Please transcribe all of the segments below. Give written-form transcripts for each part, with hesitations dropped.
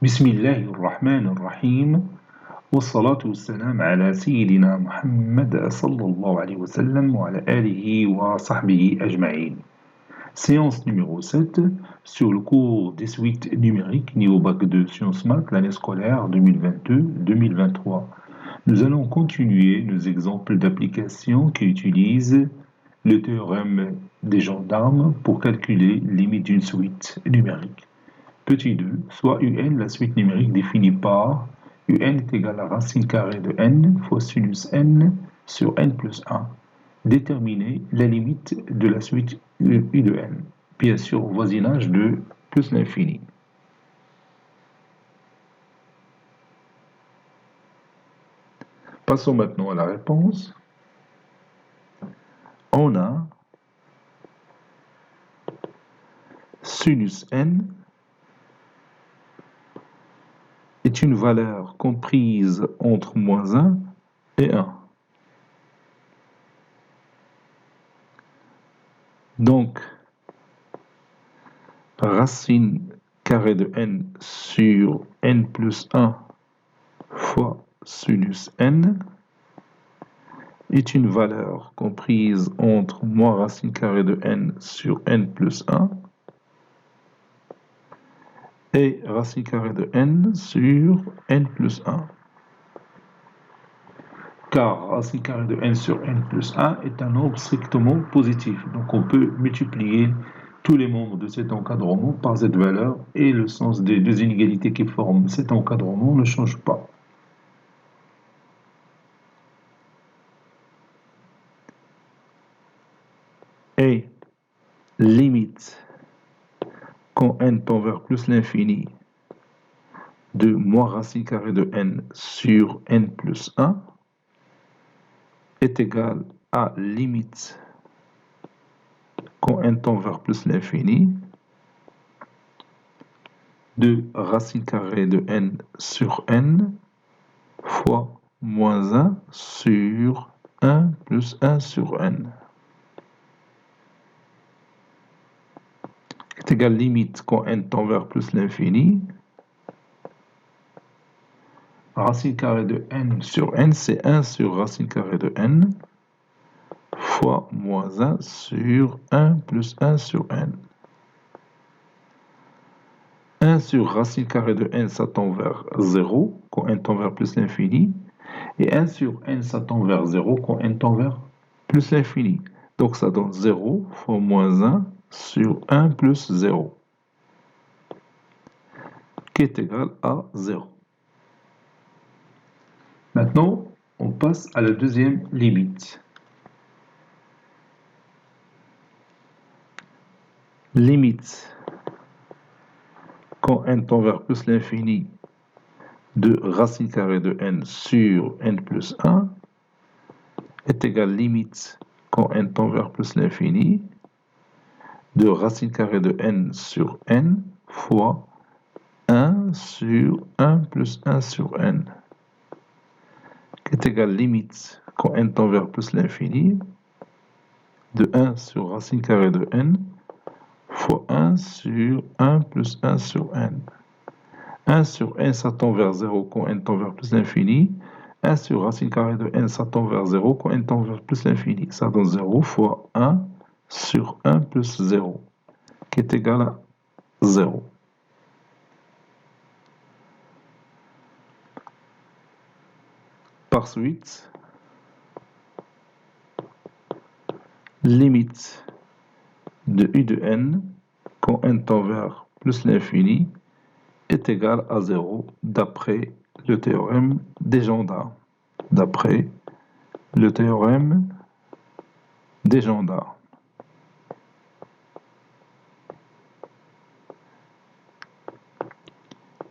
بسم الله الرحمن الرحيم والصلاة والسلام على سيدنا محمد صلى الله عليه وسلم وعلى آله وصحبه أجمعين. Séance numéro 7 sur le cours des suites numériques niveau bac de sciences maths l'année scolaire 2022-2023. Nous allons continuer nos exemples d'applications qui utilisent le théorème des gendarmes pour calculer les limites d'une suite numérique. Petit 2, soit un, la suite numérique définie par un est égal à racine carrée de n fois sinus n sur n plus 1. Déterminer la limite de la suite u de n, bien sûr au voisinage de plus l'infini. Passons maintenant à la réponse. On a sinus n est une valeur comprise entre moins 1 et 1. Donc, racine carrée de n sur n plus 1 fois sinus n est une valeur comprise entre moins racine carrée de n sur n plus 1 et racine carrée de n sur n plus 1. Car racine carrée de n sur n plus 1 est un nombre strictement positif. Donc on peut multiplier tous les membres de cet encadrement par cette valeur et le sens des deux inégalités qui forment cet encadrement ne change pas. Et limite quand n tend vers plus l'infini de moins racine carrée de n sur n plus 1 est égal à limite quand n tend vers plus l'infini de racine carrée de n sur n fois moins 1 sur 1 plus 1 sur n est égal limite quand n tend vers plus l'infini. Racine carrée de n sur n, c'est 1 sur racine carrée de n fois moins 1 sur 1 plus 1 sur n. 1 sur racine carrée de n, ça tend vers 0 quand n tend vers plus l'infini. Et 1 sur n, ça tend vers 0 quand n tend vers plus l'infini. Donc ça donne 0 fois moins 1 sur 1 plus 0, qui est égal à 0. Maintenant, on passe à la deuxième limite. Limite quand n tend vers plus l'infini de racine carrée de n sur n plus 1 est égal limite quand n tend vers plus l'infini de racine carrée de n sur n fois 1 sur 1 plus 1 sur n, qui est égal limite quand n tend vers plus l'infini de 1 sur racine carrée de n fois 1 sur 1 plus 1 sur n. 1 sur n, ça tend vers 0 quand n tend vers plus l'infini. 1 sur racine carrée de n, ça tend vers 0 quand n tend vers plus l'infini. Ça donne 0 fois 1 sur 1 plus 0, qui est égal à 0. Par suite, limite de u de n quand n tend vers plus l'infini est égal à 0 d'après le théorème des gendarmes. D'après le théorème des gendarmes.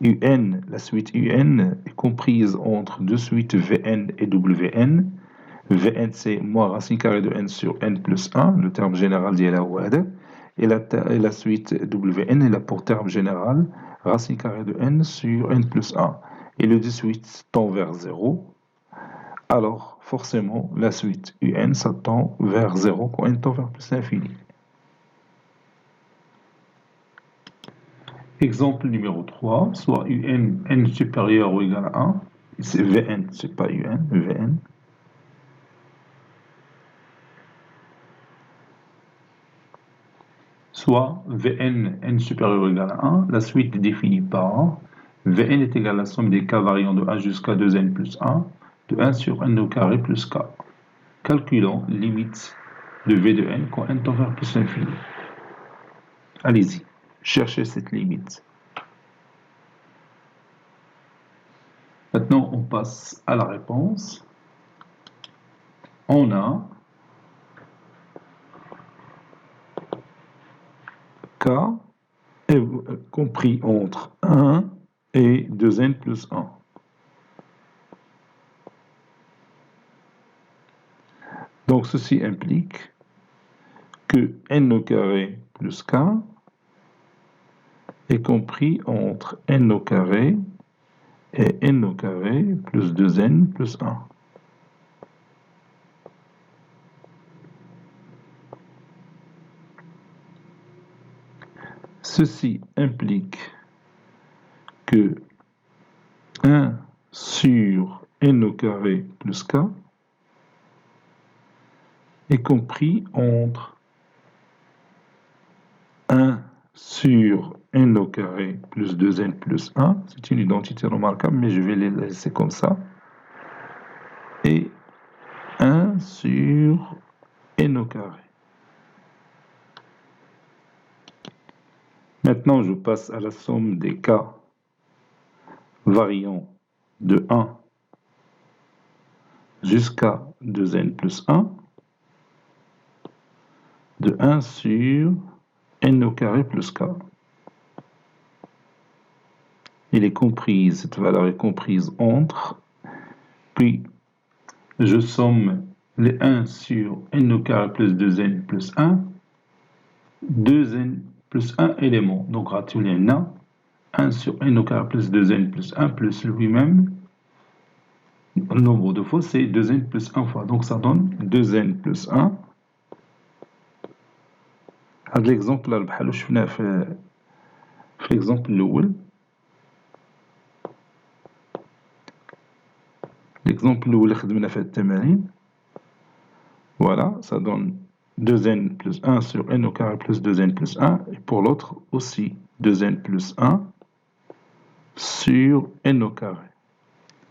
Un, la suite un est comprise entre deux suites Vn et Wn. Vn c'est moins racine carrée de n sur n plus 1, le terme général ديال هذا. Et la suite Wn elle a pour terme général racine carrée de n sur n plus 1. Et le deux suites tend vers 0. Alors forcément la suite un ça tend vers 0 quand n tend vers plus l'infini. Exemple numéro 3, soit un, n supérieur ou égal à 1, c'est Vn, c'est pas un, Vn. Soit Vn, n supérieur ou égal à 1, la suite est définie par Vn est égal à la somme des k variant de 1 jusqu'à 2n plus 1, de 1 sur n au carré plus k. Calculons limite de V de n quand n tend vers plus l'infini. Allez-y, cherchez cette limite. Maintenant, on passe à la réponse. On a k est compris entre 1 et 2n plus 1. Donc, ceci implique que n au carré plus k est compris entre n au carré et n au carré plus 2n plus 1. Ceci implique que 1 sur n au carré plus k est compris entre 1 sur n au carré plus 2n plus 1, c'est une identité remarquable, mais je vais les laisser comme ça, et 1 sur n au carré. Maintenant, je passe à la somme des k variant de 1 jusqu'à 2n plus 1, de 1 sur n au carré plus k. Cette valeur est comprise entre, puis je somme les 1 sur n au carré plus 2n plus 1, 2n plus 1 élément. Donc, ratulien 1 sur n au carré plus 2n plus 1 plus lui-même, le nombre de fois, c'est 2n plus 1 fois. Donc, ça donne 2n plus 1. هذا l'exemple اللي بحالو شفناه في l'exemple الأول. L'exemple اللي خدمنا في التمارين. Voilà, ça donne 2n plus 1 sur n au carré plus 2n plus 1. Et pour l'autre aussi, 2n plus 1 sur n au carré.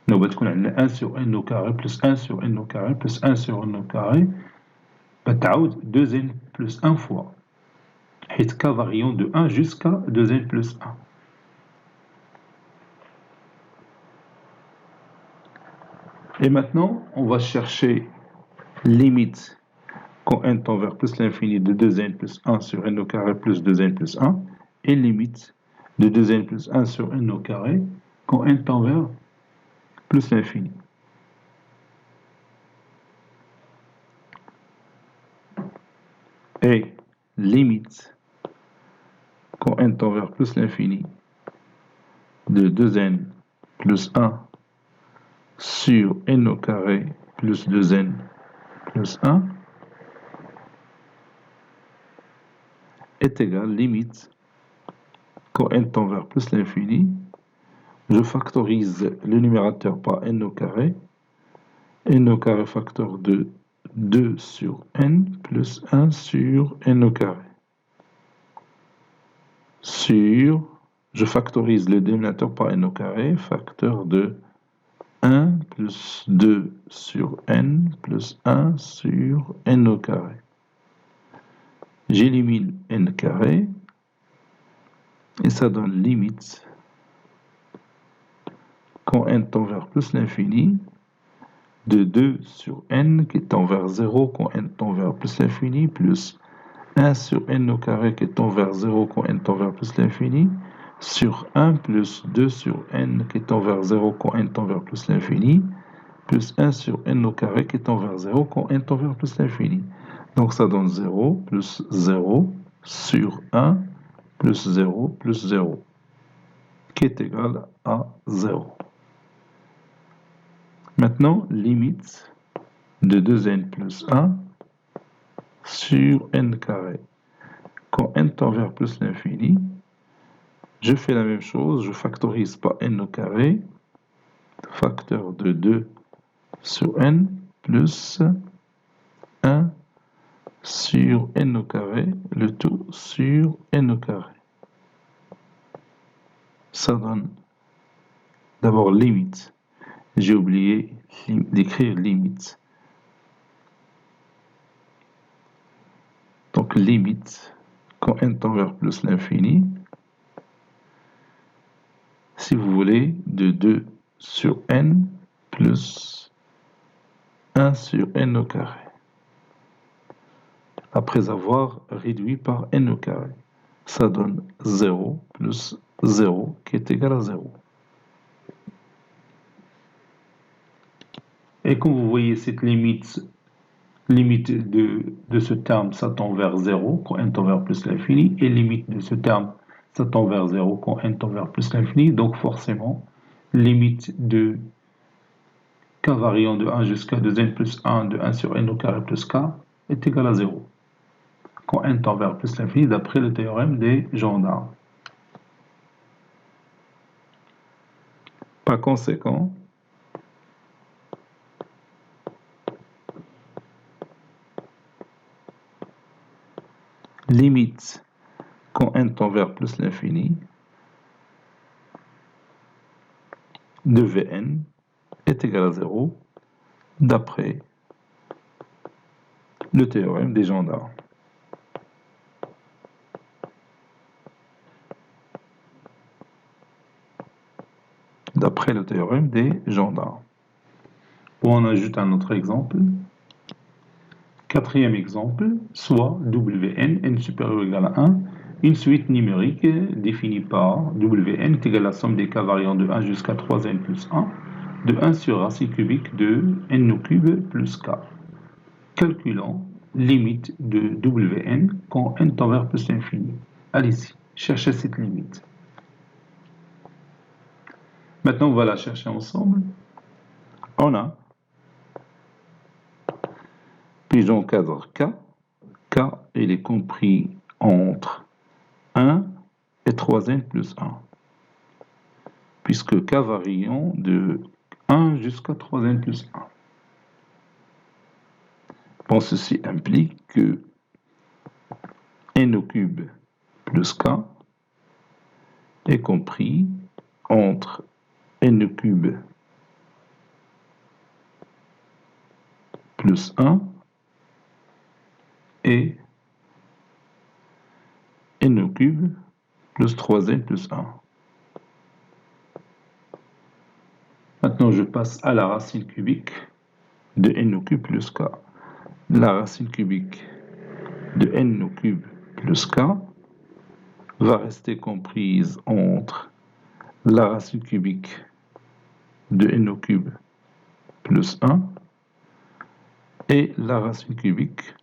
Nous avons 1 sur n au carré plus 1 sur n au carré plus 1 sur n au carré. تعود 2n plus 1 fois. Et k variant de 1 jusqu'à 2n plus 1. Et maintenant, on va chercher limite quand n tend vers plus l'infini de 2n plus 1 sur n au carré plus 2n plus 1 et limite de 2n plus 1 sur n au carré quand n tend vers plus l'infini. Et limite quand n tend vers plus l'infini de 2n plus 1 sur n au carré plus 2n plus 1 est égal limite quand n tend vers plus l'infini. Je factorise le numérateur par n au carré facteur de 2 sur n plus 1 sur n au carré. Je factorise le dénominateur par n au carré, facteur de 1 plus 2 sur n plus 1 sur n au carré. J'élimine n carré et ça donne limite quand n tend vers plus l'infini de 2 sur n qui tend vers 0 quand n tend vers plus l'infini plus 1 sur n au carré qui tend vers 0 quand n tend vers plus l'infini sur 1 plus 2 sur n qui tend vers 0 quand n tend vers plus l'infini plus 1 sur n au carré qui tend vers 0 quand n tend vers plus l'infini. Donc ça donne 0 plus 0 sur 1 plus 0 plus 0 qui est égal à 0. Maintenant, limite de 2n plus 1 sur n carré. Quand n tend vers plus l'infini, Je fais la même chose, je factorise par n au carré, facteur de 2 sur n, plus 1 sur n au carré, le tout sur n au carré. Ça donne d'abord limite. J'ai oublié d'écrire limite. Donc limite, quand n tend vers plus l'infini, si vous voulez, de 2 sur n plus 1 sur n au carré. Après avoir réduit par n au carré. Ça donne 0 plus 0 qui est égal à 0. Et comme vous voyez, cette limite de ce terme, ça tend vers 0 quand n tend vers plus l'infini, et limite de ce terme, ça tend vers 0 quand n tend vers plus l'infini. Donc forcément, limite de k variant de 1 jusqu'à 2n plus 1 de 1 sur n au carré plus k est égal à 0. Quand n tend vers plus l'infini, d'après le théorème des gendarmes. Par conséquent, limite quand n tend vers plus l'infini de Vn est égal à 0 d'après le théorème des gendarmes. D'après le théorème des gendarmes. Bon, on ajoute un autre exemple. Quatrième exemple, soit Wn, n supérieur ou égal à 1, une suite numérique définie par Wn est égale à la somme des k variant de 1 jusqu'à 3n plus 1, de 1 sur racine cubique de n au cube plus k. Calculons limite de Wn quand n tend vers plus l'infini. Allez-y, cherchez cette limite. Maintenant, on va la chercher ensemble. On a, puis j'encadre k. K, il est compris entre 1 et 3n plus 1. Puisque k variant de 1 jusqu'à 3n plus 1. Bon, ceci implique que n au cube plus k est compris entre n au cube plus 1 et n au cube plus 3n plus 1. Maintenant, je passe à la racine cubique de n au cube plus k. La racine cubique de n au cube plus k va rester comprise entre la racine cubique de n au cube plus 1 et la racine cubique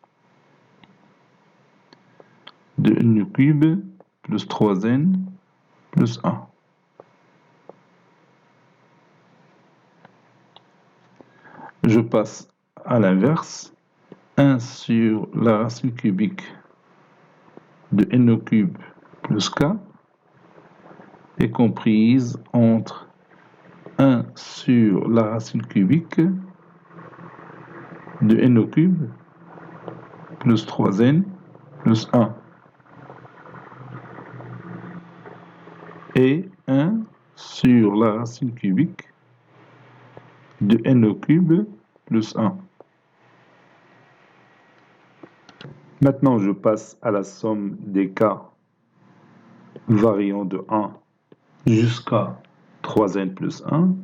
de n au cube plus 3n plus 1. Je passe à l'inverse. 1 sur la racine cubique de n au cube plus k est comprise entre 1 sur la racine cubique de n au cube plus 3n plus 1 et 1 sur la racine cubique de n au cube plus 1. Maintenant, je passe à la somme des cas variant de 1 jusqu'à 3n plus 1,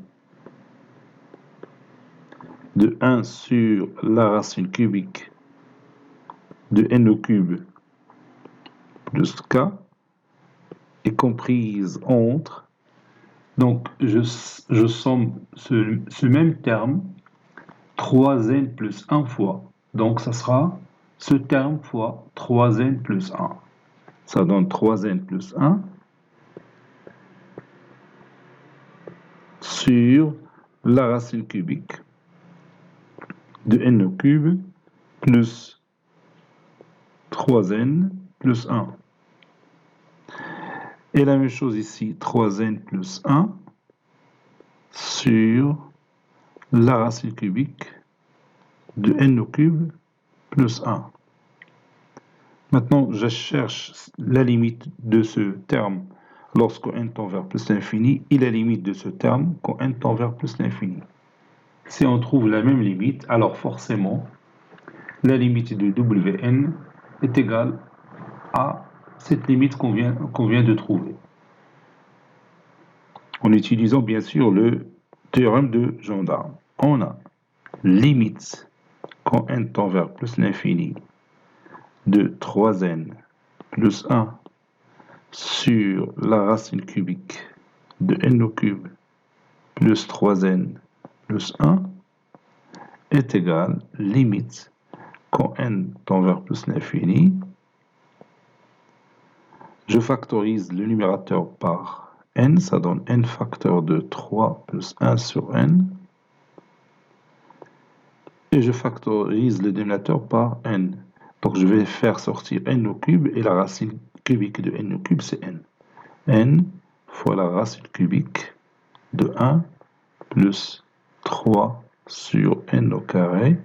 de 1 sur la racine cubique de n au cube plus k est comprise entre, donc je somme ce même terme 3n plus 1 fois, donc ça sera ce terme fois 3n plus 1. Ça donne 3n plus 1 sur la racine cubique de n au cube plus 3n plus 1. Et la même chose ici, 3n plus 1 sur la racine cubique de n au cube plus 1. Maintenant, je cherche la limite de ce terme lorsque n tend vers plus l'infini et la limite de ce terme quand n tend vers plus l'infini. Si on trouve la même limite, alors forcément, la limite de Wn est égale à cette limite qu'on vient de trouver. En utilisant bien sûr le théorème de Gendarme. On a limite quand n tend vers plus l'infini de 3n plus 1 sur la racine cubique de n au cube plus 3n plus 1 est égal limite quand n tend vers plus l'infini. Je factorise le numérateur par n, ça donne n facteur de 3 plus 1 sur n. Et je factorise le dénominateur par n. Donc je vais faire sortir n au cube et la racine cubique de n au cube c'est n. n fois la racine cubique de 1 plus 3 sur n au carré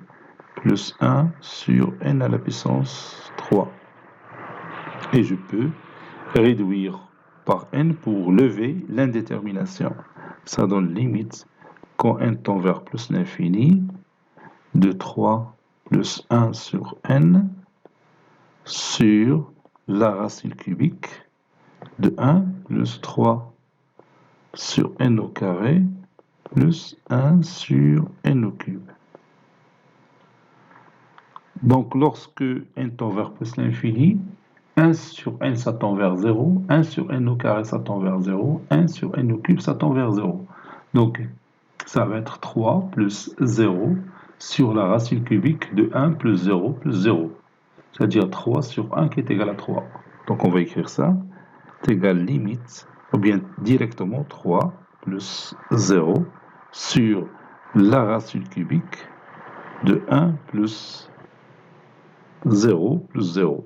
plus 1 sur n à la puissance 3. Et je peux réduire par n pour lever l'indétermination. Ça donne limite quand n tend vers plus l'infini de 3 plus 1 sur n sur la racine cubique de 1 plus 3 sur n au carré plus 1 sur n au cube. Donc lorsque n tend vers plus l'infini, 1 sur n ça tend vers 0, 1 sur n au carré ça tend vers 0, 1 sur n au cube ça tend vers 0. Donc ça va être 3 plus 0 sur la racine cubique de 1 plus 0 plus 0. C'est-à-dire 3 sur 1 qui est égal à 3. Donc on va écrire ça, c'est égal limite, ou bien directement 3 plus 0 sur la racine cubique de 1 plus 0 plus 0,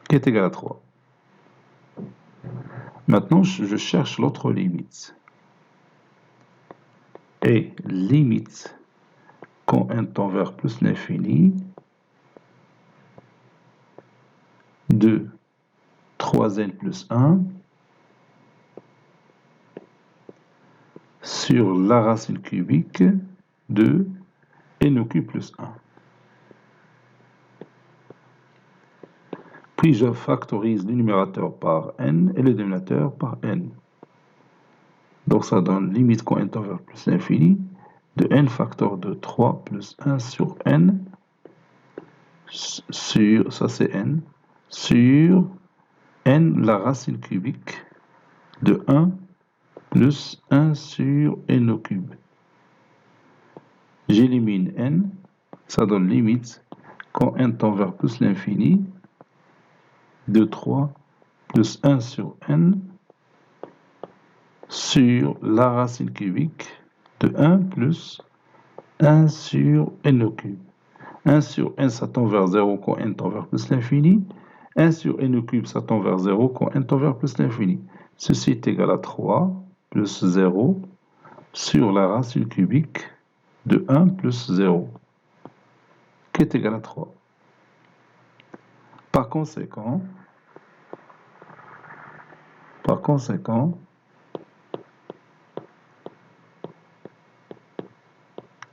qui est égal à 3. Maintenant, je cherche l'autre limite. Et limite quand n tend vers plus l'infini de 3n plus 1 sur la racine cubique de n au cube plus 1. Puis je factorise le numérateur par n et le dénominateur par n. Donc ça donne limite quand n tend vers plus l'infini de n facteur de 3 plus 1 sur n sur, ça c'est n, sur n la racine cubique de 1 plus 1 sur n au cube. J'élimine n, ça donne limite quand n tend vers plus l'infini de 3 plus 1 sur n sur la racine cubique de 1 plus 1 sur n au cube. 1 sur n ça tend vers 0 quand n tend vers plus l'infini. 1 sur n au cube ça tend vers 0 quand n tend vers plus l'infini. Ceci est égal à 3 plus 0 sur la racine cubique de 1 plus 0, qui est égal à 3. Par conséquent,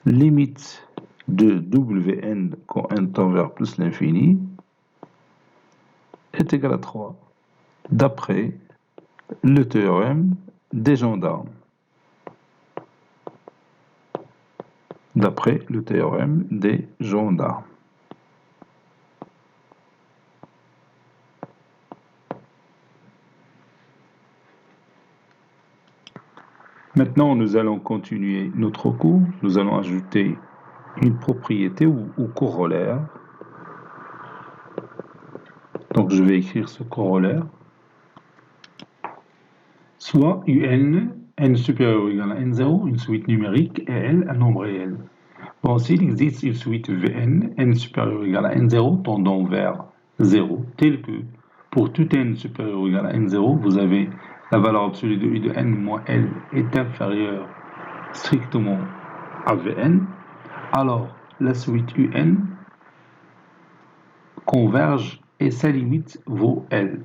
limite de Wn quand n tend vers plus l'infini est égal à 3, d'après le théorème des gendarmes. D'après le théorème des gendarmes. Maintenant, nous allons continuer notre cours. Nous allons ajouter une propriété ou corollaire. Donc, je vais écrire ce corollaire. Soit UN, n supérieur ou égal à n0, une suite numérique, et L, un nombre réel. Bon, s'il existe une suite Vn, n supérieur ou égal à n0, tendant vers 0, telle que pour tout n supérieur ou égal à n0, vous avez la valeur absolue de u de n moins L est inférieure strictement à Vn, alors la suite un converge et sa limite vaut L.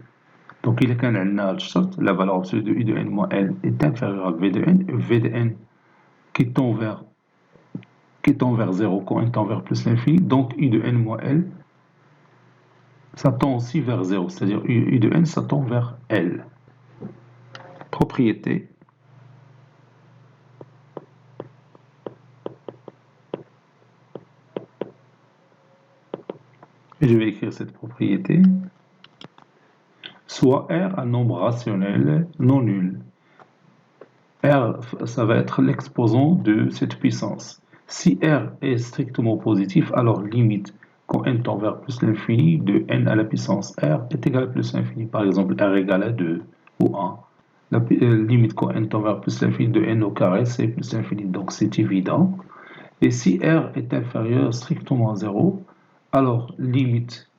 Donc, il y a la valeur absolue de u de n moins L est inférieure à v de n qui tend vers 0 quand n tend vers plus l'infini, donc u de n moins L, ça tend aussi vers 0, c'est-à-dire u de n, ça tend vers L. Propriété. Et je vais écrire cette propriété. Soit R un nombre rationnel non nul. R, ça va être l'exposant de cette puissance. Si R est strictement positif, alors limite quand n tend vers plus l'infini de n à la puissance R est égal à plus l'infini. Par exemple, R égale à 2 ou 1. La limite quand n tend vers plus l'infini de n au carré, c'est plus l'infini, donc c'est évident. Et si R est inférieur strictement à 0, alors limite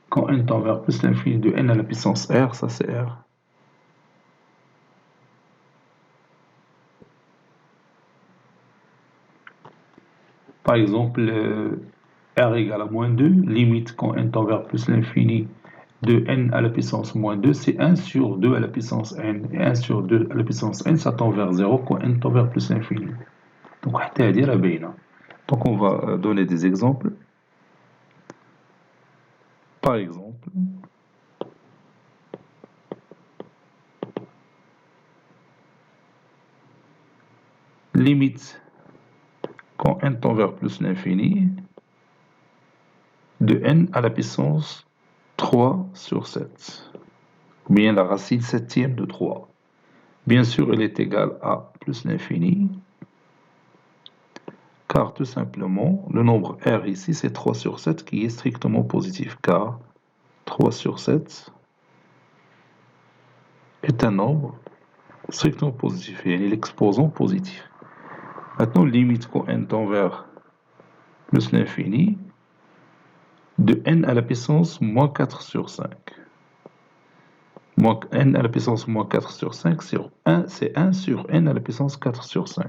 quand n tend vers plus l'infini de n à la puissance R, ça c'est R. Par exemple, R égale à moins 2, limite quand n tend vers plus l'infini de n à la puissance moins 2, c'est 1 sur 2 à la puissance n. Et 1 sur 2 à la puissance n, ça tend vers 0 quand n tend vers plus l'infini. Donc, on va donner des exemples. Par exemple, limite quand n tend vers plus l'infini de n à la puissance 3 sur 7, ou bien la racine septième de 3. Bien sûr, elle est égale à plus l'infini, car tout simplement, le nombre R ici, c'est 3 sur 7 qui est strictement positif, car 3 sur 7 est un nombre strictement positif, et l'exposant positif. Maintenant, limite quand n tend vers plus l'infini de n à la puissance moins 4 sur 5. N à la puissance moins 4 sur 5 sur 1, c'est 1 sur n à la puissance 4 sur 5.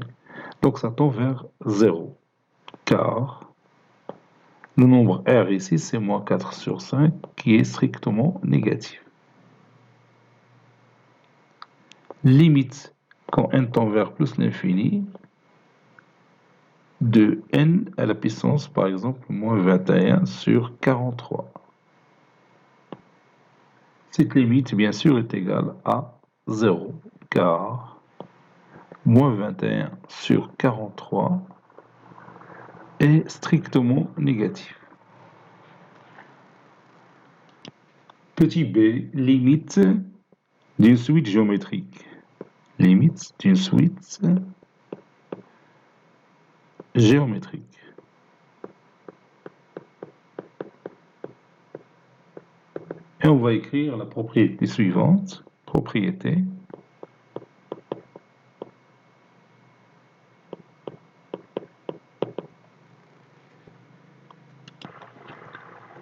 Donc ça tend vers 0, car le nombre R ici, c'est moins 4 sur 5 qui est strictement négatif. Limite quand n tend vers plus l'infini de n à la puissance, par exemple, moins 21 sur 43. Cette limite, bien sûr, est égale à 0, car moins 21 sur 43 est strictement négatif. Petit b, limite d'une suite géométrique. Limite d'une suite géométrique. Et on va écrire la propriété suivante. Propriété.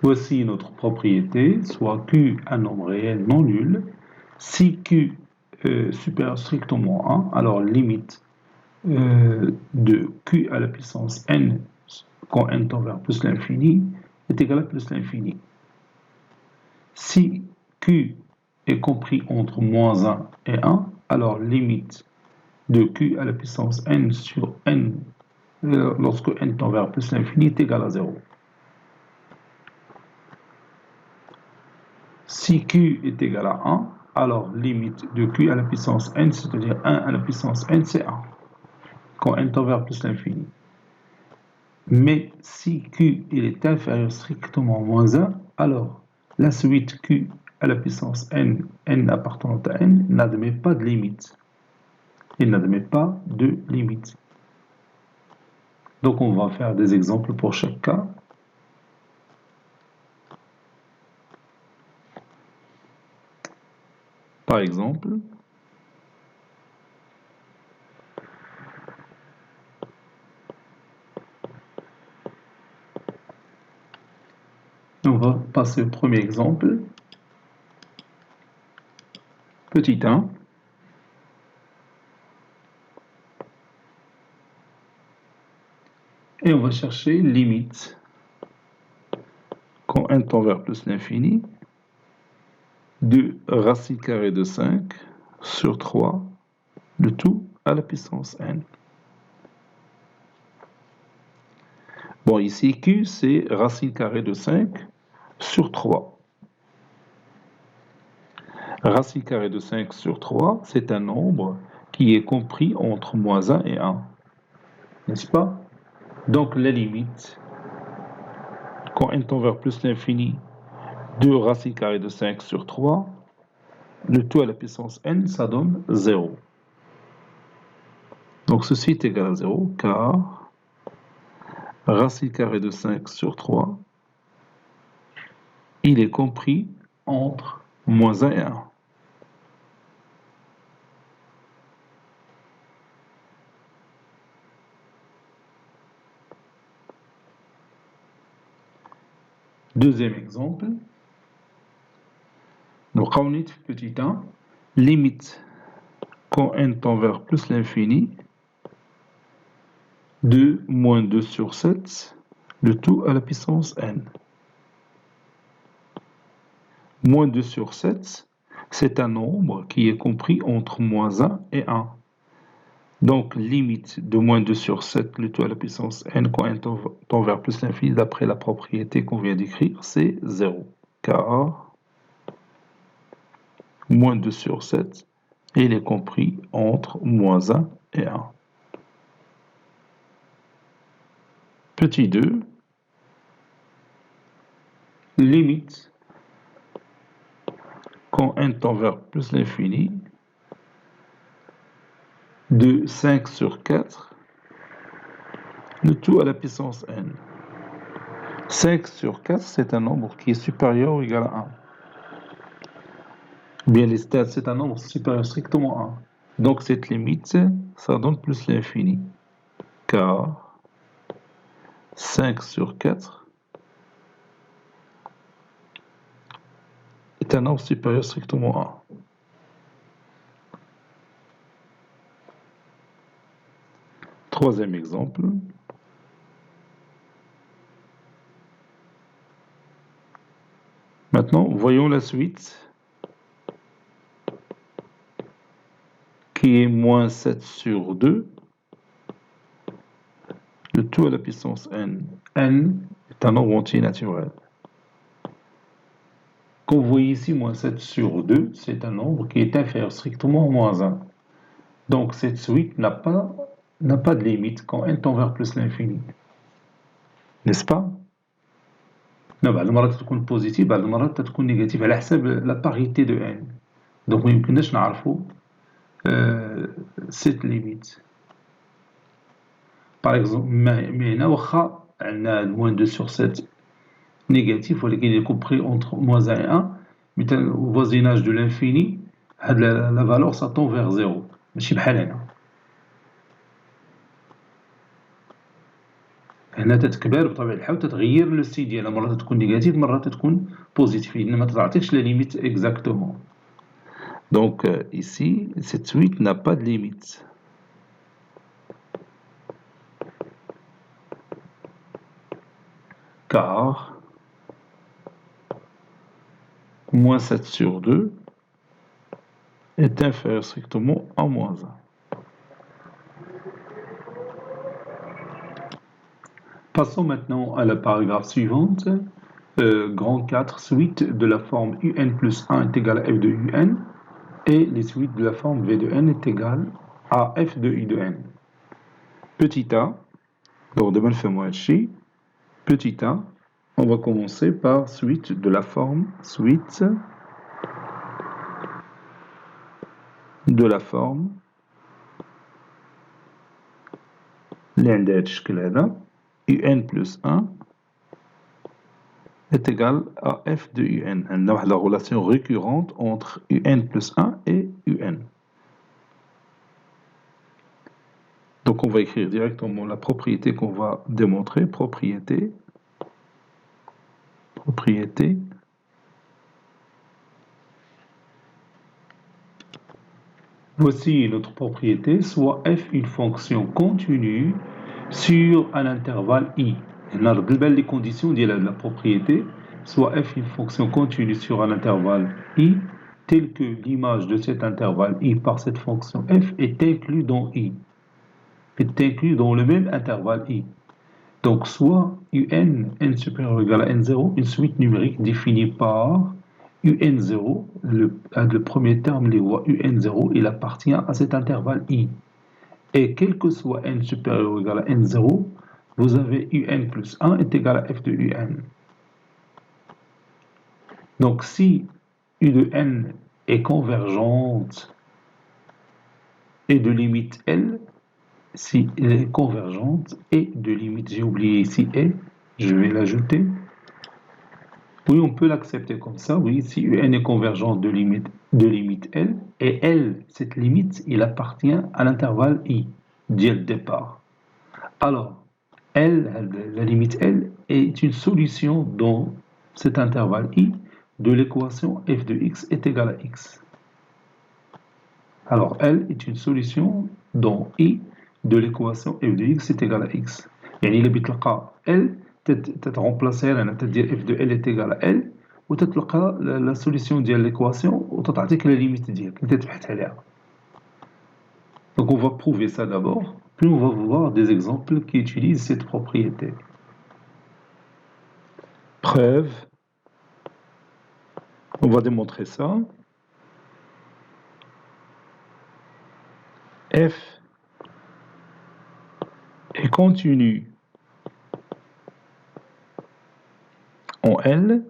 Voici notre propriété, soit Q un nombre réel non nul. Si Q supérieur strictement 1, alors limite de Q à la puissance n quand n tend vers plus l'infini est égal à plus l'infini. Si Q est compris entre moins 1 et 1, alors limite de Q à la puissance n sur n lorsque n tend vers plus l'infini est égal à 0. Si Q est égal à 1, alors limite de Q à la puissance n, c'est-à-dire 1 à la puissance n, c'est 1, quand n tend vers plus l'infini. Mais si Q il est inférieur strictement à moins 1, alors la suite Q à la puissance n, n appartenant à n, n'admet pas de limite. Il n'admet pas de limite. Donc on va faire des exemples pour chaque cas. Par exemple, on va passer au premier exemple. petit 1. Et on va chercher limite quand n tend vers plus l'infini de racine carrée de 5 sur 3, le tout à la puissance n. Bon, ici, Q, c'est racine carrée de 5 sur 3. Racine carrée de 5 sur 3, c'est un nombre qui est compris entre moins 1 et 1. N'est-ce pas? Donc, la limite, quand n tend vers plus l'infini, de racine carrée de 5 sur 3, le tout à la puissance n, ça donne 0. Donc, ceci est égal à 0, car racine carrée de 5 sur 3, il est compris entre moins 1 et 1. Deuxième exemple. Donc, on est petit 1, limite quand n tend vers plus l'infini de moins 2 sur 7, le tout à la puissance n. Moins 2 sur 7, c'est un nombre qui est compris entre moins 1 et 1. Donc, limite de moins 2 sur 7, le tout à la puissance n, quand n tend vers plus l'infini, d'après la propriété qu'on vient d'écrire, c'est 0. Car moins 2 sur 7, il est compris entre moins 1 et 1. Petit 2, limite quand n tend vers plus l'infini de 5 sur 4, le tout à la puissance n. 5 sur 4, c'est un nombre qui est supérieur ou égal à 1. Bien, les stades, c'est un nombre supérieur strictement à 1. Donc, cette limite, ça donne plus l'infini. Car 5 sur 4 est un nombre supérieur strictement à 1. Troisième exemple. Maintenant, voyons la suite, qui est moins 7 sur 2, le tout à la puissance n. N est un nombre entier naturel. Comme vous voyez ici, moins 7 sur 2, c'est un nombre qui est inférieur strictement à moins 1. Donc, cette suite n'a pas de limite quand n tend vers plus l'infini. N'est-ce pas? Non, بعض المرات تكون بوزيتيف، بعض المرات تكون نيجاتيف على حسب لا باريتي دو ان. دونك ما يمكنناش نعرفوا cette limite. Par exemple, mais هنا واخا عندنا moins 2 sur 7 négatif, ولكن il est compris entre moins 1 et 1, مثلا au voisinage de l'infini, la valeur ça tend vers 0. ماشي بحال هنا. هنا تتكبر بطبيعة الحال تتغير لو سي ديالها، مرات تكون نيجاتيف مرات تكون بوزيتيف، ما تعطيكش لا ليميت exactement. Donc ici, cette suite n'a pas de limite. Car moins 7 sur 2 est inférieur strictement à moins 1. Passons maintenant à la paragraphe suivante. Grand 4, suite de la forme un plus 1 est égal à f de un, et les suites de la forme v de n est égal à f de i de n. Petit a, donc de petit a, on va commencer par suite de la forme اللي عندها هاد الشكل هذا un plus 1 est égal à f de un. On a la relation récurrente entre un plus 1 et un. Donc on va écrire directement la propriété qu'on va démontrer. Propriété Voici notre propriété, soit f une fonction continue sur un intervalle i. Les conditions de la propriété, soit f une fonction continue sur un intervalle i, telle que l'image de cet intervalle i par cette fonction f est inclue dans i, est inclue dans le même intervalle i. Donc soit n supérieur ou égal à n0, une suite numérique définie par un0, le premier terme, les voies un0, il appartient à cet intervalle i. Et quel que soit n supérieur ou égal à n0, vous avez un plus 1 est égal à f de un. Donc si u de n est convergente et de limite L, si elle est convergente et de limite, j'ai oublié ici et, je vais l'ajouter. Oui, on peut l'accepter comme ça, oui, si un est convergent de limite L, et L, cette limite, il appartient à l'intervalle I, dès le départ. Alors, L, la limite L, est une solution dans cet intervalle I de l'équation f de x est égal à x. Alors, L est une solution dans I de l'équation f de x est égal à x. يعني إلا بتلقى L تترمبلاسي لنا تدير f de L est égal à L وتتلقى la solution ديال l'équation وتتعطيك la limite ديالك اللي تبحث عليها. Donc on va prouver ça d'abord, puis on va voir des exemples qui utilisent cette propriété. Preuve. On va démontrer ça. F est continu en L.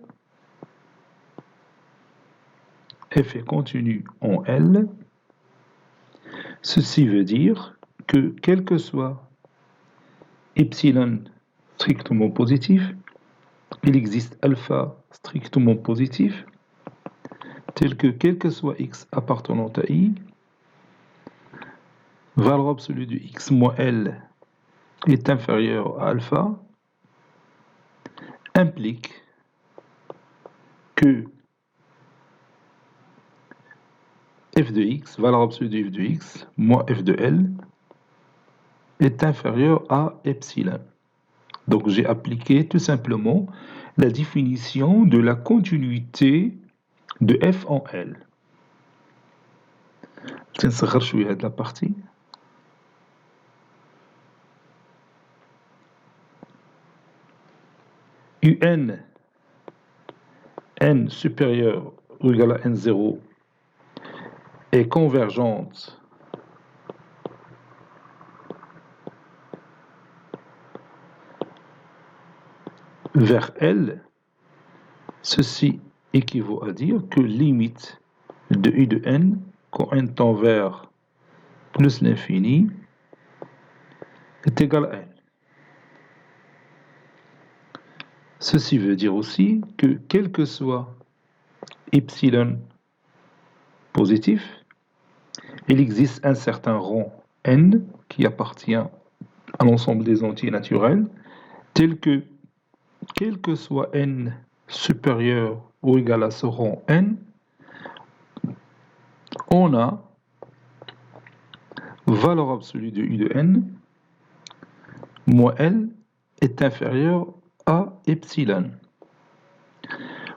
F est continu en L. Ceci veut dire que quel que soit epsilon strictement positif, il existe alpha strictement positif, tel que quel que soit x appartenant à i, valeur absolue de x moins L est inférieure à alpha, implique que f de x, valeur absolue de f de x, moins f de L, est inférieur à epsilon. Donc j'ai appliqué tout simplement la définition de la continuité de f en L. Je vais la partie. Un n supérieur ou égal à n0 est convergente vers L, ceci équivaut à dire que limite de u de n quand n tend vers plus l'infini est égal à n. Ceci veut dire aussi que quel que soit epsilon positif, il existe un certain rang n qui appartient à l'ensemble des entiers naturels, tel que quel que soit n supérieur ou égal à ce rang n, on a valeur absolue de u de n moins L est inférieur à epsilon.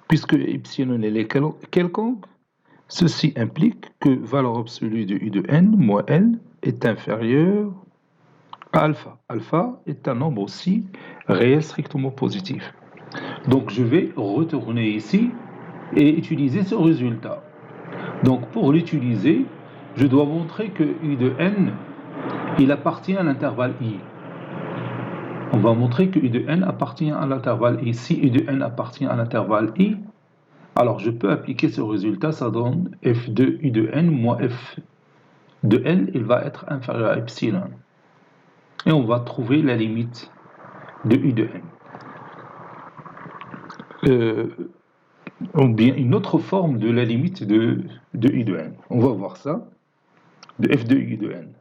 Puisque epsilon est quelconque, ceci implique que valeur absolue de u de n moins L est inférieure à alpha. Alpha est un nombre aussi réel strictement positif. Donc je vais retourner ici et utiliser ce résultat. Donc pour l'utiliser, je dois montrer que u de n, il appartient à l'intervalle i. On va montrer que u de n appartient à l'intervalle i. Si u de n appartient à l'intervalle i, alors je peux appliquer ce résultat, ça donne f de u de n moins f de n, il va être inférieur à epsilon. Et on va trouver la limite de u de n. Ou bien une autre forme de la limite de u de n. On va voir ça, de f de u de n.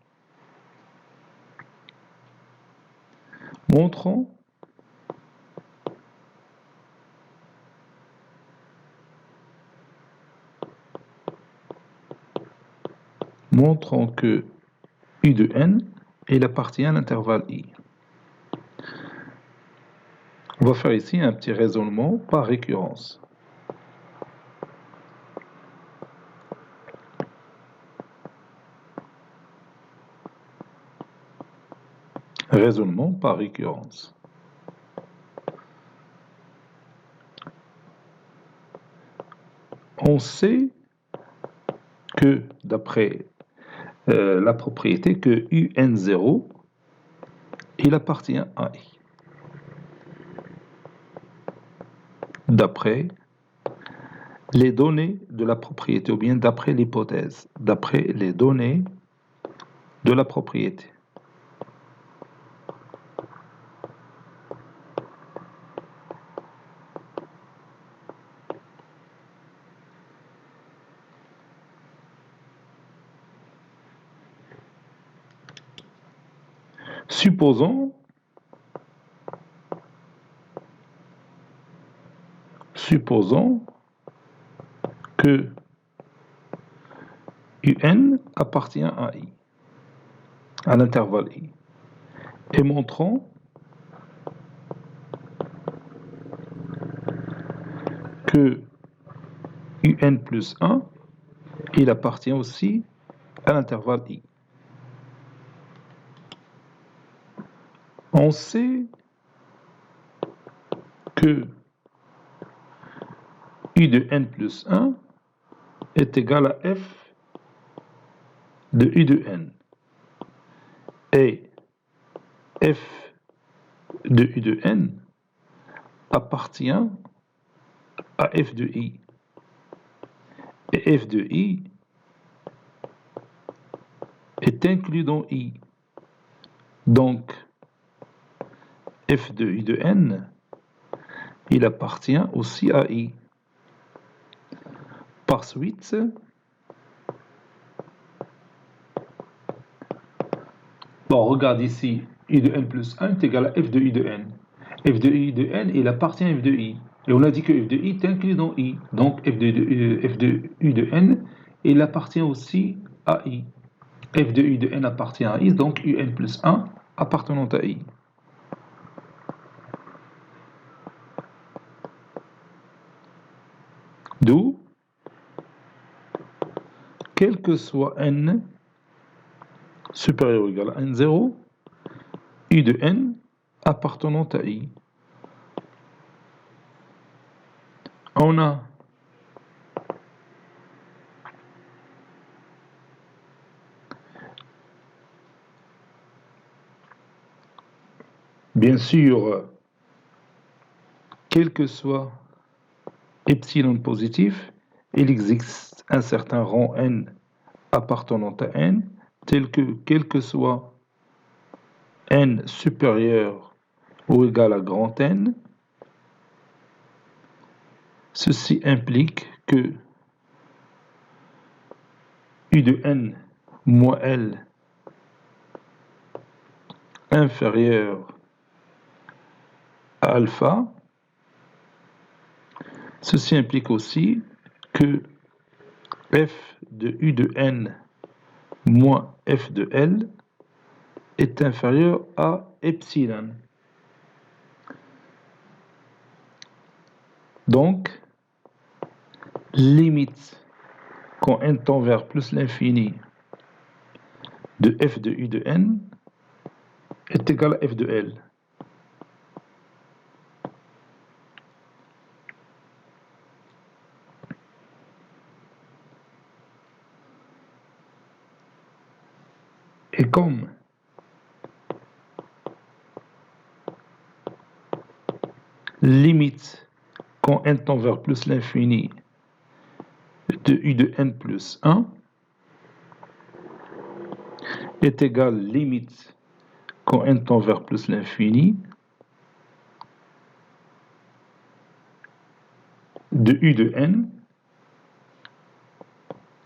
Montrons montrant que U de n, il appartient à l'intervalle I. On va faire ici un petit raisonnement par récurrence. Raisonnement par récurrence. On sait que, d'après la propriété, que UN0, il appartient à I. D'après les données de la propriété, ou bien d'après l'hypothèse, d'après les données de la propriété. Supposons que UN appartient à I, à l'intervalle I, et montrons que UN plus 1, il appartient aussi à l'intervalle I. On sait que U de n plus 1 est égal à f de U de n. Et f de U de n appartient à f de I. Et f de I est inclus dans I. Donc, f de U de n, il appartient aussi à I. Par suite, bon, regarde ici, I de n plus 1 est égal à f de I de n. F de I de n, il appartient à f de I. Et on a dit que f de I est inclus dans I. Donc, f de U de n, il appartient aussi à I. F de U de n appartient à I, donc un plus 1 appartenant à I. D'où, quel que soit n supérieur ou égal à n0, U de n appartenant à I. On a bien sûr, quel que soit epsilon positif, il existe un certain rang n appartenant à n, tel que quel que soit n supérieur ou égal à grand N, ceci implique que U de n moins L inférieur à alpha, ceci implique aussi que f de U de n moins f de L est inférieur à epsilon. Donc, limite quand n tend vers plus l'infini de f de U de n est égal à f de L. Et comme limite quand n tend vers plus l'infini de U de n plus 1 est égal limite quand n tend vers plus l'infini de U de n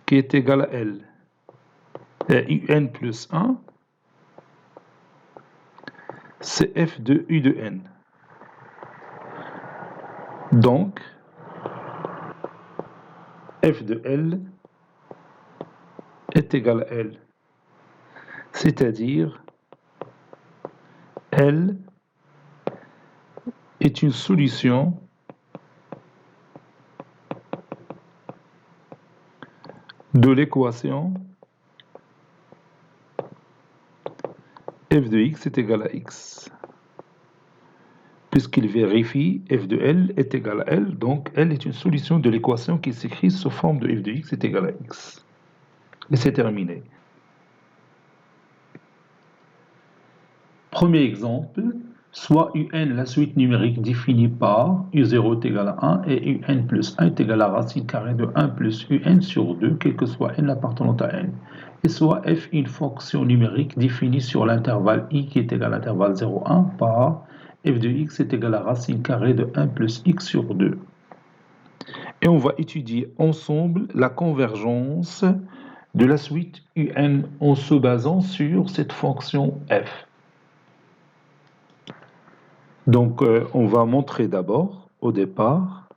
qui est égal à L. Et UN plus 1, c'est f de U de n. Donc, f de L est égal à L. C'est-à-dire, L est une solution de l'équation f de x est égal à x. Puisqu'il vérifie f de L est égal à L, donc L est une solution de l'équation qui s'écrit sous forme de f de x est égal à x. Et c'est terminé. Premier exemple, soit un la suite numérique définie par u0 est égal à 1 et un plus 1 est égal à racine carrée de 1 plus un sur 2, quel que soit n appartenant à n. Et soit f une fonction numérique définie sur l'intervalle i qui est égal à l'intervalle 0, 1 par f de x est égal à racine carrée de 1 plus x sur 2. Et on va étudier ensemble la convergence de la suite un en se basant sur cette fonction f. Donc, on va montrer d'abord, au départ,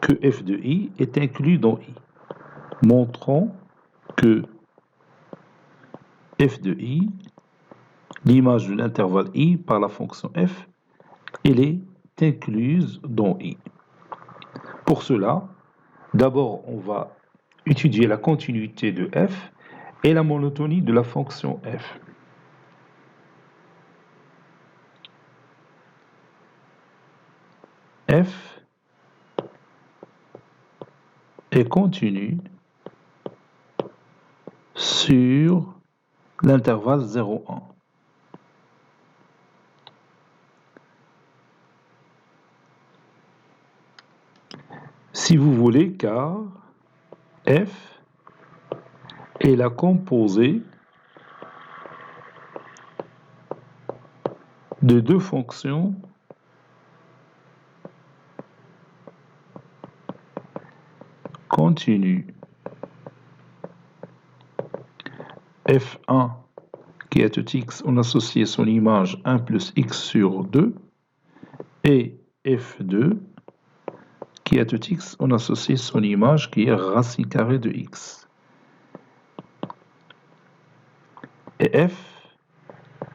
que f de i est inclus dans i. Montrons que f de i, l'image de l'intervalle i par la fonction f, elle est incluse dans i. Pour cela, d'abord, on va étudier la continuité de f et la monotonie de la fonction f. F est continue sur l'intervalle 0, 1. Si vous voulez, car f est la composée de deux fonctions continues. F1 qui est tout x, on associe son image 1 plus x sur 2 et F2 qui est tout x, on associe son image qui est racine carrée de x. Et f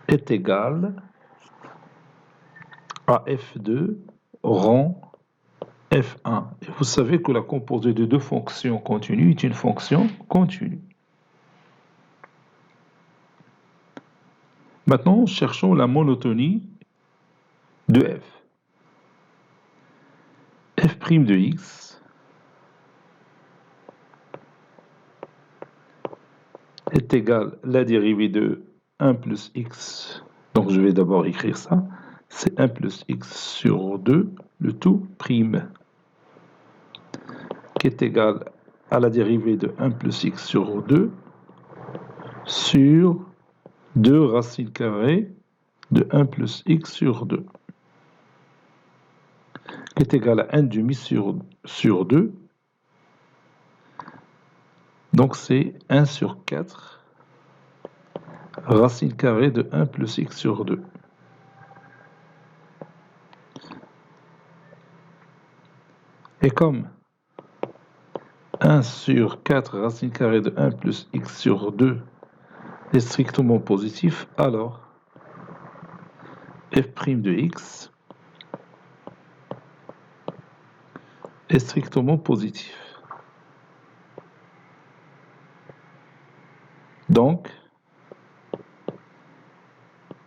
est égal à f2 rang f1. Et vous savez que la composée de deux fonctions continues est une fonction continue. Maintenant, cherchons la monotonie de f. F' de x est égal à la dérivée de 1 plus x. Donc je vais d'abord écrire ça. C'est 1 plus x sur 2, le tout prime, qui est égal à la dérivée de 1 plus x sur 2 sur 2 racine carrée de 1 plus x sur 2, qui est égal à 1 demi sur 2. Donc c'est 1 sur 4 racine carrée de 1 plus x sur 2. Et comme 1 sur 4 racine carrée de 1 plus x sur 2 est strictement positif, alors f' de x est strictement positif. Donc,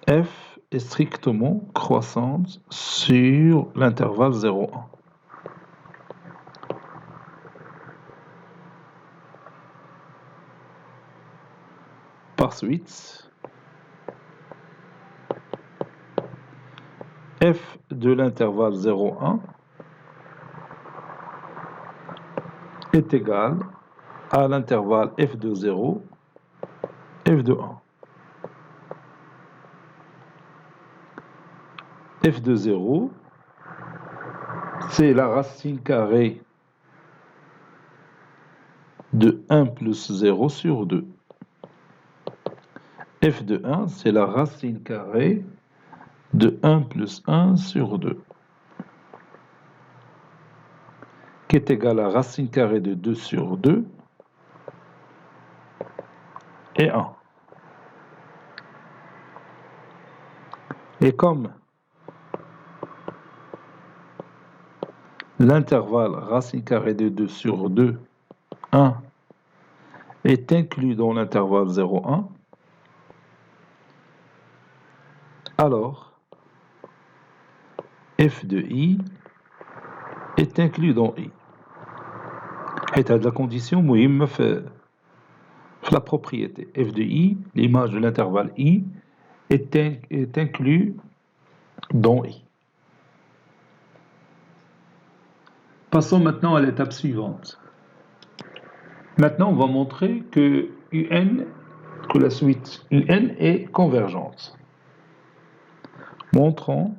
f est strictement croissante sur l'intervalle 0,1. Par suite, f de l'intervalle 0,1 est égal à l'intervalle f de 0, f de 1. F de 0, c'est la racine carrée de 1 plus 0 sur 2. F de 1, c'est la racine carrée de 1 plus 1 sur 2, qui est égal à racine carrée de 2 sur 2, et 1. Et comme l'intervalle racine carrée de 2 sur 2, 1, est inclus dans l'intervalle 0, 1, alors f de i est inclus dans i. Et la condition مهمة في la propriété. F de i, l'image de l'intervalle i, est inclus dans i. Passons maintenant à l'étape suivante. Maintenant, on va montrer que que la suite UN est convergente. Montrons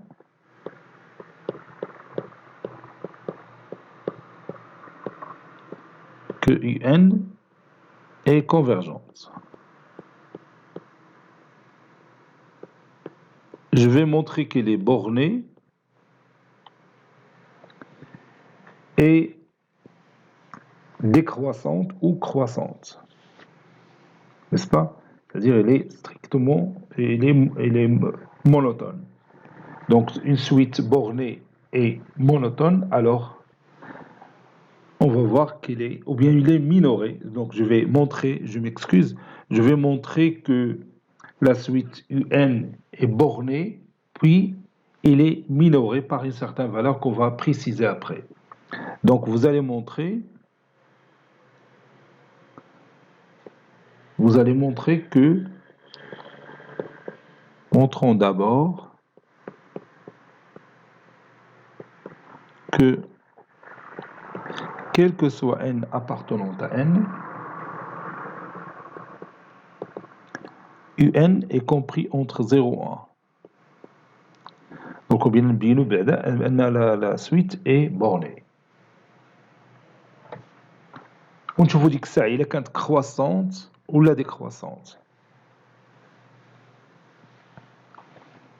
que UN est convergente. Je vais montrer qu'elle est bornée et décroissante ou croissante. N'est-ce pas? C'est-à-dire elle est strictement, elle est monotone. Donc une suite bornée et monotone, alors on va voir qu'elle est, ou bien il est minoré. Donc je vais montrer, je m'excuse, je vais montrer que la suite UN est bornée, puis il est minoré par une certaine valeur qu'on va préciser après. Donc vous allez montrer que, montrons d'abord que quel que soit n appartenant à n, UN est compris entre 0 et 1. Donc, la suite est bornée. On vous dit que ça, il est croissante ou la décroissante.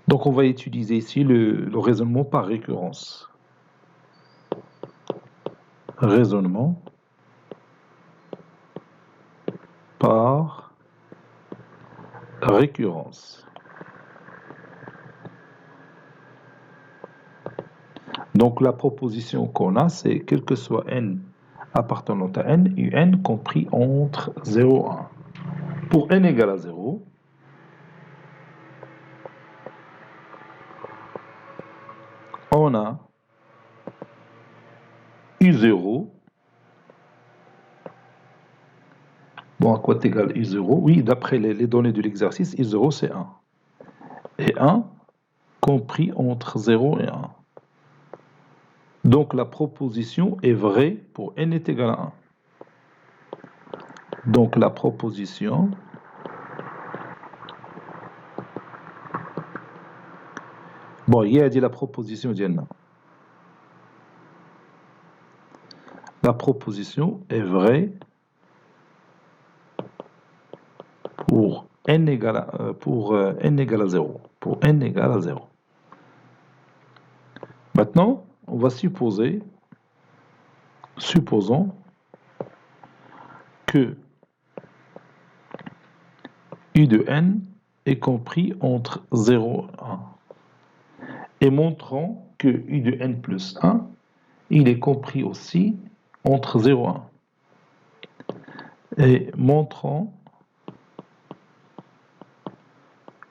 Donc, on va utiliser ici le raisonnement par récurrence. Raisonnement par récurrence. Donc la proposition qu'on a, c'est quel que soit n appartenant à n, un compris entre 0 et 1. Pour n égale à 0, on a U0. Bon, à quoi égale U0? Oui, d'après les données de l'exercice, U0 c'est 1. Et 1 compris entre 0 et 1. Donc la proposition est vraie pour n est égal à 1. Donc la proposition bon, il a dit la proposition d'Yenna. La proposition est vraie pour n égale à, n égale à 0. Pour n égale à 0. Maintenant, on va supposons que U de n est compris entre 0 et 1. Et montrons que U de n plus 1, il est compris aussi entre 0 et 1. Et montrons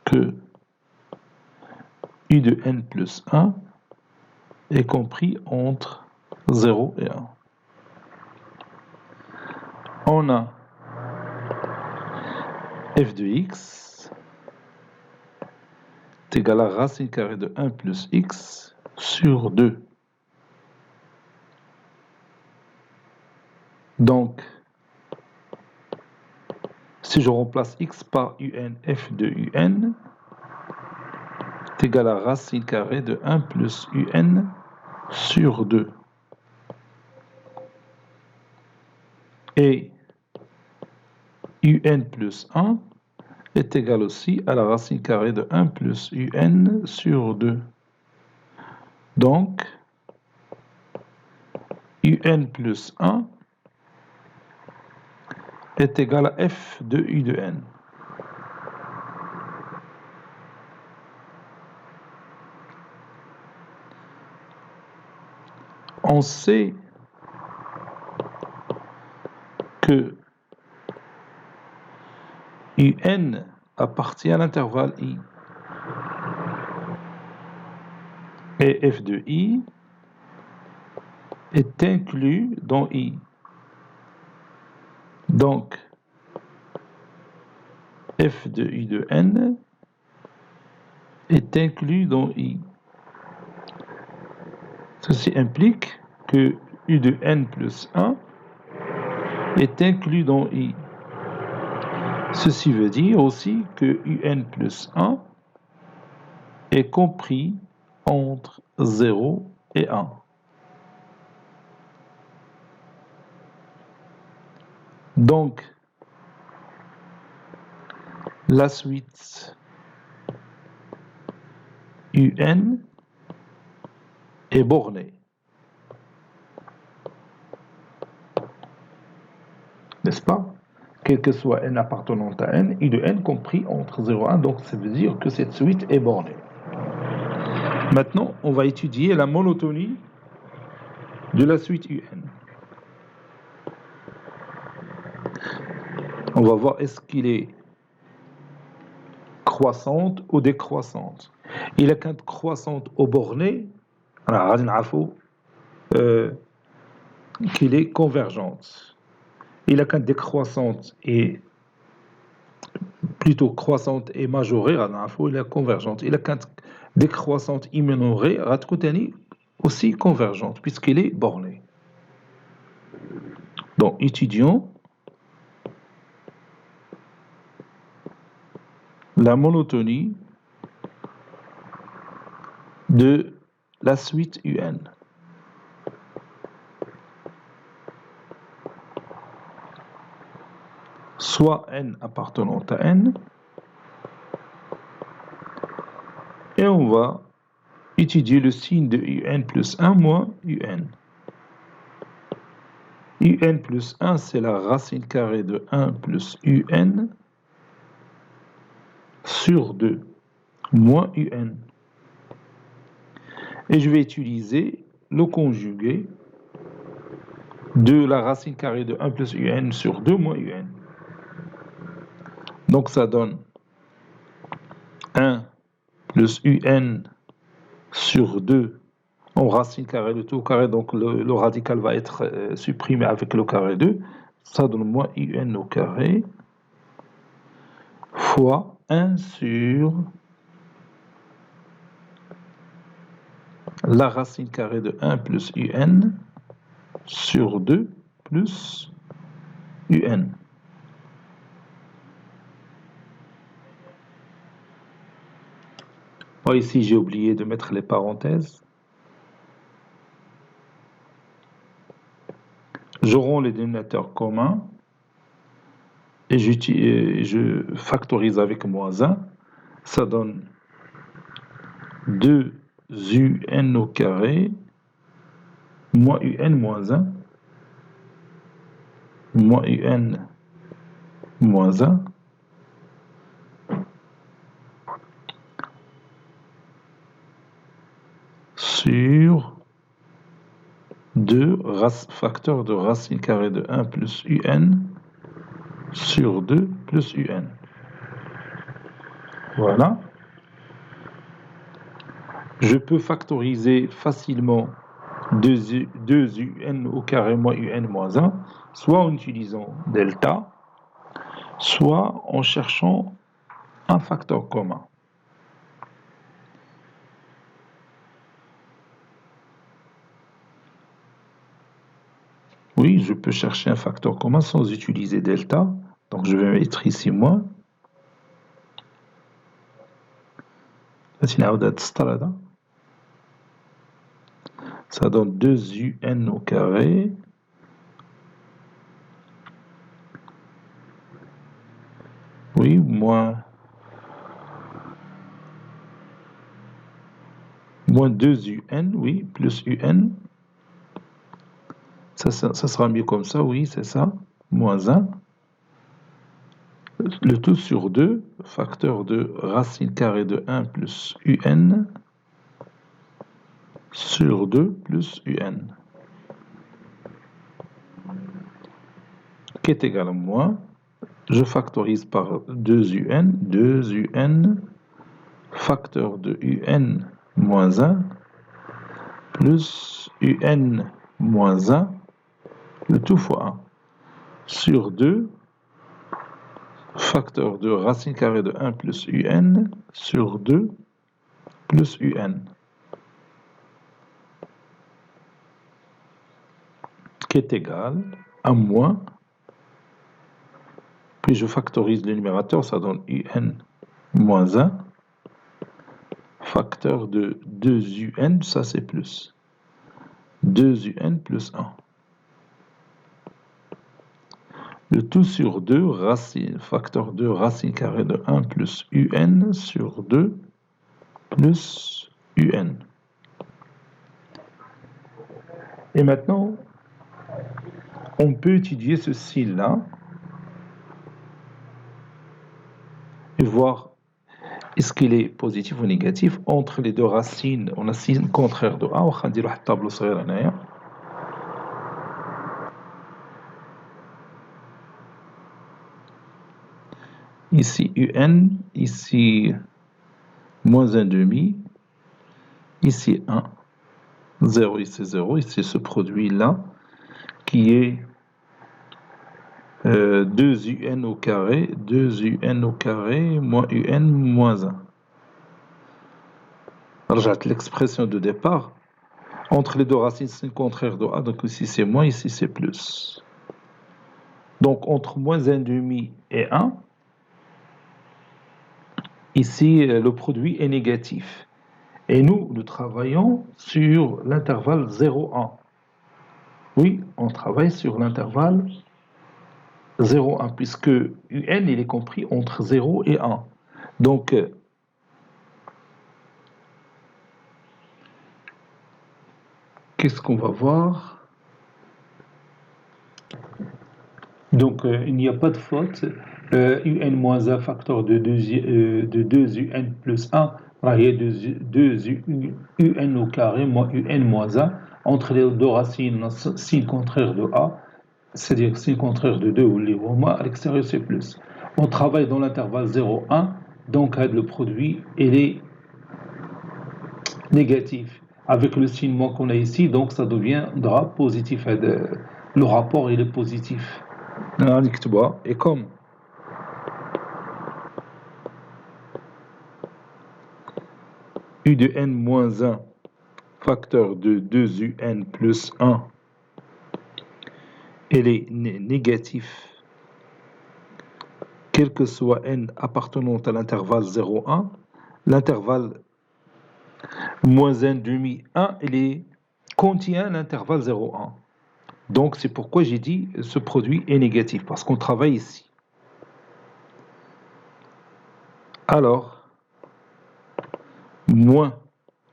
que U de n plus 1 est compris entre 0 et 1. On a f de x est égal à racine carrée de 1 plus x sur 2. Donc, si je remplace x par un, f de un est égal à racine carrée de 1 plus un sur 2. Et un plus 1 est égal aussi à la racine carrée de 1 plus un sur 2. Donc, un plus 1 est égal à f de u de n. on sait que UN appartient à l'intervalle I. Et f de I est inclus dans I. Donc, f de I de N est inclus dans I. Ceci implique que U de N plus 1 est inclus dans I. Ceci veut dire aussi que UN plus 1 est compris entre 0 et 1. Donc, la suite UN est bornée. N'est-ce pas? Quel que soit n appartenant à n, I de n compris entre 0 et 1, donc ça veut dire que cette suite est bornée. Maintenant, on va étudier la monotonie de la suite UN. On va voir est-ce qu'il est croissante ou décroissante. Il est quand croissante au borné, qu'il est convergente. Il est quand décroissante et plutôt croissante et majorée, il est convergente. Il est quand décroissante et minorée, aussi convergente, puisqu'il est borné. Donc, étudions la monotonie de la suite UN. Soit n appartenant à n, et on va étudier le signe de UN plus 1 moins UN. UN plus 1, c'est la racine carrée de 1 plus UN sur 2 moins UN. Et je vais utiliser le conjugué de la racine carrée de 1 plus UN sur 2 moins UN. Donc ça donne 1 plus UN sur 2 en racine carrée de tout carré, donc le radical va être supprimé avec le carré 2. Ça donne moins UN au carré fois 1 sur la racine carrée de 1 plus UN sur 2 plus UN. Bon, ici, j'ai oublié de mettre les parenthèses. J'aurai les dénominateurs communs et je factorise avec moins 1. Ça donne 2UN au carré moins UN moins 1 moins UN moins 1 sur 2 facteurs de racine carrée de 1 plus UN sur 2 plus UN. Voilà. Je peux factoriser facilement 2UN au carré moins UN moins 1, soit en utilisant delta, soit en cherchant un facteur commun. Oui, je peux chercher un facteur commun sans utiliser delta. Donc je vais mettre ici moins. Ça donne 2UN au carré oui, moins 2UN, oui, plus UN. Ça sera mieux comme ça, oui, c'est ça. Moins 1. Le tout sur 2, facteur de racine carrée de 1 plus UN sur 2 plus UN. qui est égal à moins, je factorise par 2un, facteur de un moins 1, plus un moins 1, le tout fois 1, sur 2, facteur de racine carrée de 1 plus un, sur 2, plus un, qui est égal à moins, puis je factorise le numérateur, ça donne un moins 1, facteur de 2un, ça c'est plus, 2un plus 1. Le tout sur 2, racine, facteur de racine carrée de 1 plus un sur 2 plus un. Et maintenant, on peut étudier ce signe-là et voir est-ce qu'il est positif ou négatif entre les deux racines. On a signe contraire de A, on va dire le tableau صغير هنايا. Ici un, ici moins un demi, ici 1, 0, ici 0, ici ce produit-là qui est 2un au carré, 2un au carré, moins un, moins 1. Regarde l'expression de départ. Entre les deux racines, c'est le contraire de A, donc ici c'est moins, ici c'est plus. Donc entre moins un demi et 1, ici le produit est négatif. Et nous travaillons sur l'intervalle 0,1. Oui, on travaille sur l'intervalle 0,1, puisque un il est compris entre 0 et 1. Donc, qu'est-ce qu'on va voir? Donc, il n'y a pas de faute. un moins 1 facteur de 2un plus 1, il y a 2 un au carré moins un moins 1. Entre les deux racines, signe contraire de A, c'est-à-dire signe contraire de 2 ou les moins, à l'extérieur c'est plus. On travaille dans l'intervalle 0,1, donc le produit il est négatif. Avec le signe moins qu'on a ici, donc ça deviendra positif. Le rapport il est positif. Et comme u de n moins 1 facteur de 2un plus 1 elle est négatif quel que soit n appartenant à l'intervalle 0,1, l'intervalle moins 1 demi 1 contient l'intervalle 0,1. Donc c'est pourquoi j'ai dit ce produit est négatif, parce qu'on travaille ici. Alors, moins,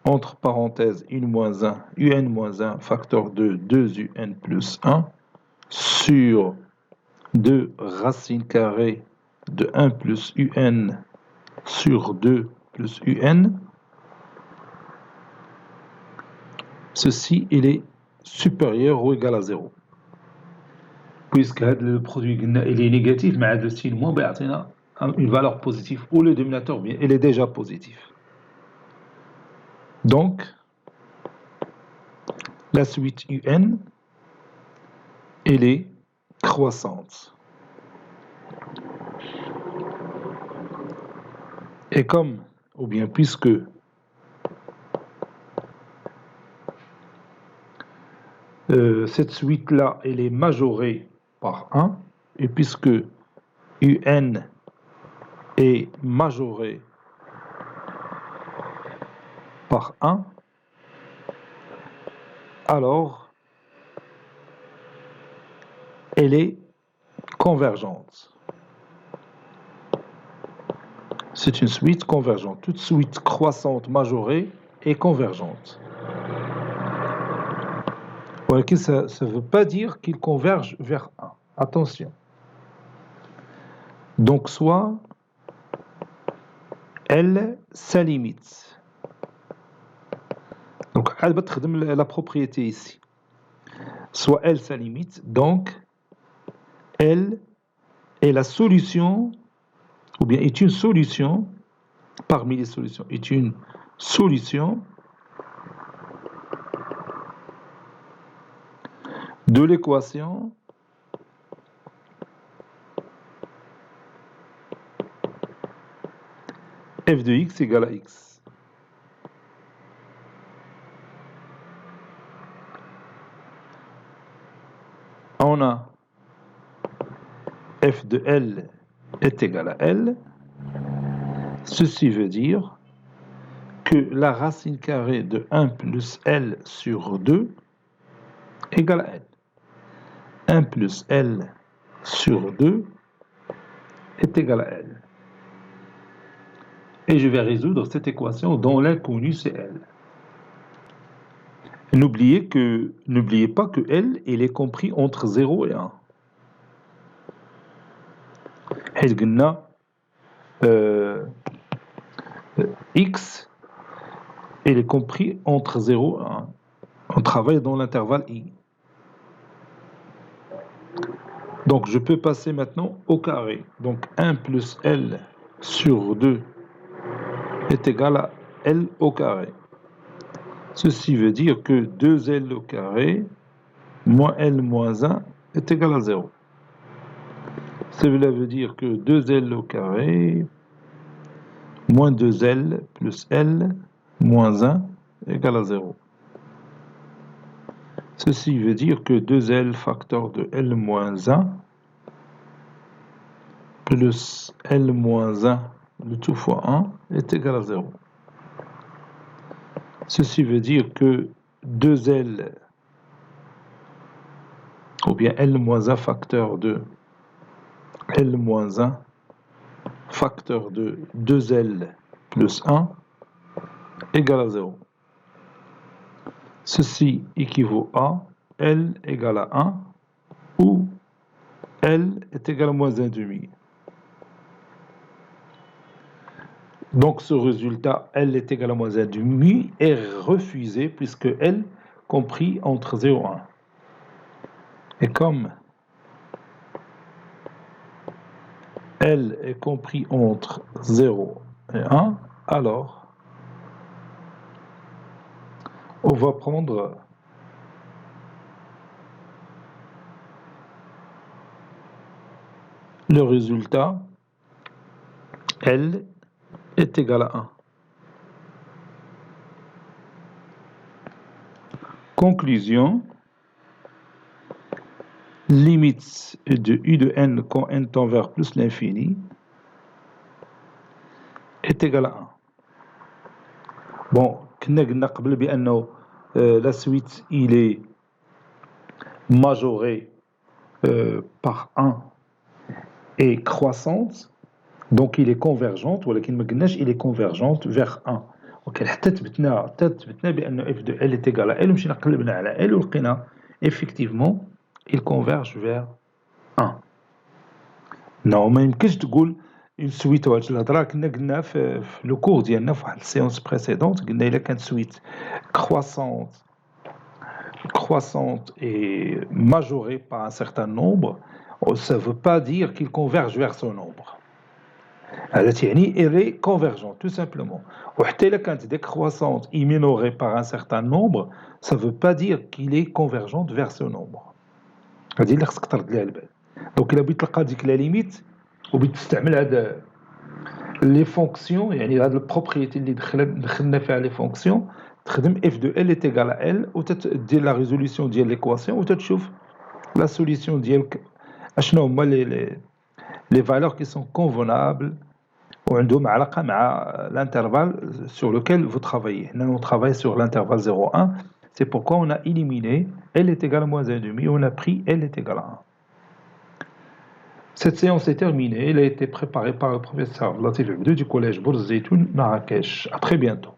entre parenthèses, un moins 1, facteur de 2un plus 1, sur 2 racine carrée de 1 plus un sur 2 plus un. Ceci, il est supérieur ou égal à 0. Puisque le produit il est négatif, mais le signe moins, une valeur positive. Ou le dénominateur, bien, il est déjà positif. Donc, la suite un, elle est croissante. Et comme, ou bien puisque cette suite-là, elle est majorée par 1, et puisque un est majoré par 1, alors elle est convergente. C'est une suite convergente. Toute suite croissante majorée est convergente. Ça ne veut pas dire qu'il converge vers 1. Attention. Donc, soit elle, sa limite. Donc, elle va la propriété ici. Soit elle, sa limite. Donc, L est la solution, ou bien est une solution, parmi les solutions, est une solution de l'équation f de x égale à x. On a f de L est égal à L. Ceci veut dire que la racine carrée de 1 plus L sur 2 égale à L. 1 plus L sur 2 est égal à L. Et je vais résoudre cette équation dont l'inconnu c'est L. N'oubliez pas que L, il est compris entre 0 et 1. حيث قلنا x, il est compris entre 0 et 1. On travaille dans l'intervalle i. Donc je peux passer maintenant au carré. Donc 1 plus L sur 2 est égal à L au carré. Ceci veut dire que 2L au carré moins L moins 1 est égal à 0. Cela veut dire que 2L au carré moins 2L plus L moins 1 égale à 0. Ceci veut dire que 2L facteur de L moins 1 plus L moins 1 de tout fois 1 est égal à 0. Ceci veut dire que 2L ou bien L moins 1 facteur de L moins 1 facteur de 2L plus 1 égale à 0. Ceci équivaut à L égale à 1 ou L est égal à moins 1 demi. Donc ce résultat L est égal à moins 1 demi est refusé puisque L compris entre 0 et 1. Et comme L est compris entre 0 et 1, alors on va prendre le résultat L est égal à 1. Conclusion, limite de u de n quand n tend vers plus l'infini est égal à 1. Bon, كنا قلنا قبل بأنه la suite il est majoré par 1 et croissante, donc il est convergente, ولكن ما قلناش il est convergente vers 1. وكان حتى ثبتنا بأن f de L est égal à L ومشينا قلبنا على L ولقينا effectivement il converge vers 1. Non, ما يمكنش تقول une suite وهاد الهضره كنا قلنا في لو كور ديالنا في واحد السيونس بريسيدونت قلنا الا كانت سويت croissante et majorée par un certain nombre, ça ne veut pas dire qu'il converge vers ce nombre. هذا يعني elle est convergente tout simplement. وحتى إلا كانت décroissante et minorée par un certain nombre, ça ne veut pas dire qu'il est convergente vers ce nombre. هذه اللي خصك ترد لها البال. دونك إلا بغيت تلقى ديك لا ليميت وبغيت تستعمل هاد لي فونكسيون يعني هاد البروبريتي اللي دخلنا فيها لي فونكسيون تخدم f de L est égal à L وتدير لا ريزوليسيون ديال ليكواسيون وتتشوف لا سوليسيون ديالك اشنو هما لي فالور كي سون كونفونابل وعندهم علاقه مع l'intervalle sur lequel vous travaillez. Nous on travaille sur l'intervalle 0,1. C'est pourquoi on a éliminé L est égal à moins 1,5 et on a pris L est égal à 1. Cette séance est terminée. Elle a été préparée par le professeur Latif Abdou du collège Bourz Zeytoun, Marrakech. À très bientôt.